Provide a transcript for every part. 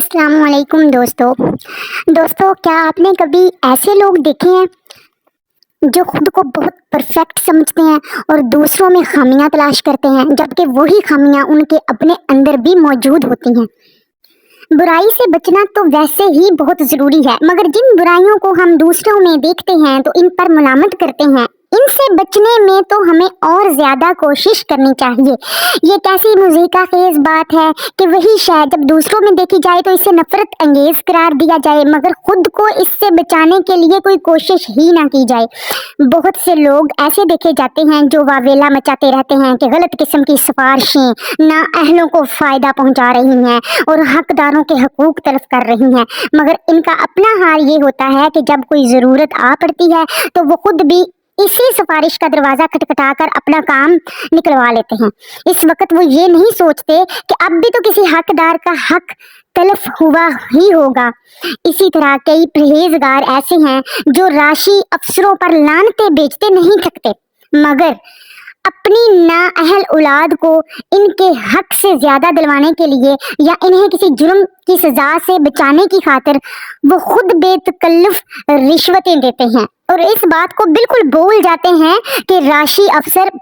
السلام علیکم دوستو کیا آپ نے کبھی ایسے لوگ دیکھے ہیں جو خود کو بہت پرفیکٹ سمجھتے ہیں اور دوسروں میں خامیاں تلاش کرتے ہیں، جبکہ وہی خامیاں ان کے اپنے اندر بھی موجود ہوتی ہیں۔ برائی سے بچنا تو ویسے ہی بہت ضروری ہے، مگر جن برائیوں کو ہم دوسروں میں دیکھتے ہیں تو ان پر ملامت کرتے ہیں، ان سے بچنے میں تو ہمیں اور زیادہ کوشش کرنی چاہیے۔ یہ کیسی مضحکہ خیز بات ہے کہ وہی شے جب دوسروں میں دیکھی جائے تو اسے نفرت انگیز قرار دیا جائے، مگر خود کو اس سے بچانے کے لیے کوئی کوشش ہی نہ کی جائے۔ بہت سے لوگ ایسے دیکھے جاتے ہیں جو واویلا مچاتے رہتے ہیں کہ غلط قسم کی سفارشیں نااہلوں کو فائدہ پہنچا رہی ہیں اور حقداروں کے حقوق تلف کر رہی ہیں، مگر ان کا اپنا حال یہ ہوتا ہے کہ جب کوئی ضرورت آ پڑتی ہے تو وہ خود بھی اسی سفارش کا دروازہ کھٹکھٹا کر اپنا کام نکلوا لیتے ہیں۔ اس وقت وہ یہ نہیں سوچتے کہ اب بھی تو کسی حقدار کا حق تلف ہوا ہی ہوگا۔ اسی طرح کئی پرہیزگار ایسے ہیں جو راشی افسروں پر لعنتیں بیچتے نہیں تھکتے، مگر اپنی نااہل اولاد کو ان کے حق سے زیادہ دلوانے کے لیے یا انہیں کسی جرم کی سزا سے بچانے کی خاطر وہ خود بے تکلف رشوتیں دیتے ہیں، اور اس بات کو بالکل بھول جاتے ہیں کہ راشی افسر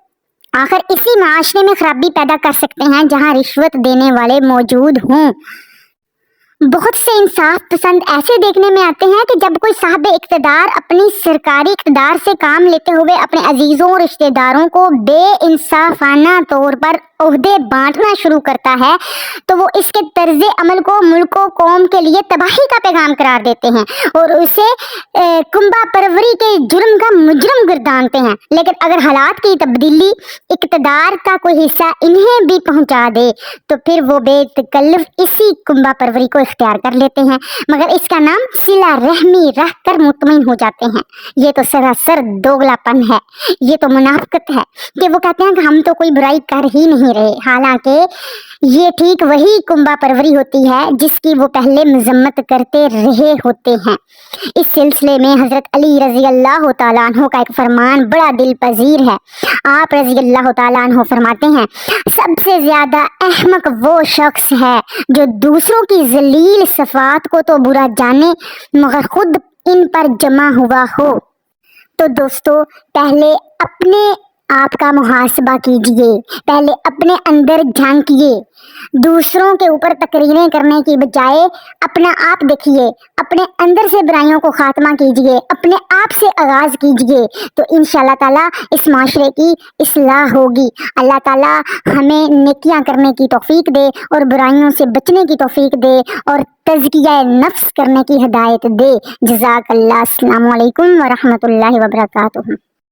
آخر اسی معاشرے میں خرابی پیدا کر سکتے ہیں جہاں رشوت دینے والے موجود ہوں۔ بہت سے انصاف پسند ایسے دیکھنے میں آتے ہیں کہ جب کوئی صاحب اقتدار اپنی سرکاری اقتدار سے کام لیتے ہوئے اپنے عزیزوں اور رشتہ داروں کو بے انصافانہ طور پر عہدے بانٹنا شروع کرتا ہے تو وہ اس کے طرز عمل کو ملک و قوم کے لیے تباہی کا پیغام قرار دیتے ہیں اور اسے کنبہ پروری کے جرم کا مجرم گردانتے ہیں۔ لیکن اگر حالات کی تبدیلی اقتدار کا کوئی حصہ انہیں بھی پہنچا دے تو پھر وہ بے تکلف اسی کنبہ پروری کو اختیار کر لیتے ہیں، مگر اس کا نام صلہ رحمی رکھ کر مطمئن ہو جاتے ہیں۔ یہ تو سراسر دوگلا پن ہے، یہ تو منافقت ہے کہ وہ کہتے ہیں کہ ہم تو کوئی برائی کر ہی نہیں رہے، حالانکہ یہ ٹھیک وہی کنبہ پروری ہوتی ہے جس کی وہ پہلے مذمت کرتے رہے ہوتے ہیں۔ اس سلسلے میں حضرت علی رضی اللہ تعالیٰ عنہ کا ایک فرمان بڑا دل پذیر ہے۔ آپ رضی اللہ تعالیٰ عنہ فرماتے ہیں، سب سے زیادہ احمق وہ شخص ہے جو دوسروں کی ذلیل صفات کو تو برا جانے مگر خود ان پر جمع ہوا ہو۔ تو دوستو پہلے اپنے آپ کا محاسبہ کیجئے، پہلے اپنے اندر جھانکیے، دوسروں کے اوپر تقریریں کرنے کی بجائے اپنا آپ دیکھیے، اپنے اندر سے برائیوں کو خاتمہ کیجئے، اپنے آپ سے آغاز کیجئے، تو انشاءاللہ تعالیٰ اس معاشرے کی اصلاح ہوگی۔ اللہ تعالیٰ ہمیں نیکیاں کرنے کی توفیق دے اور برائیوں سے بچنے کی توفیق دے اور تزکیہ نفس کرنے کی ہدایت دے۔ جزاک اللہ۔ السلام علیکم ورحمۃ اللہ وبرکاتہ۔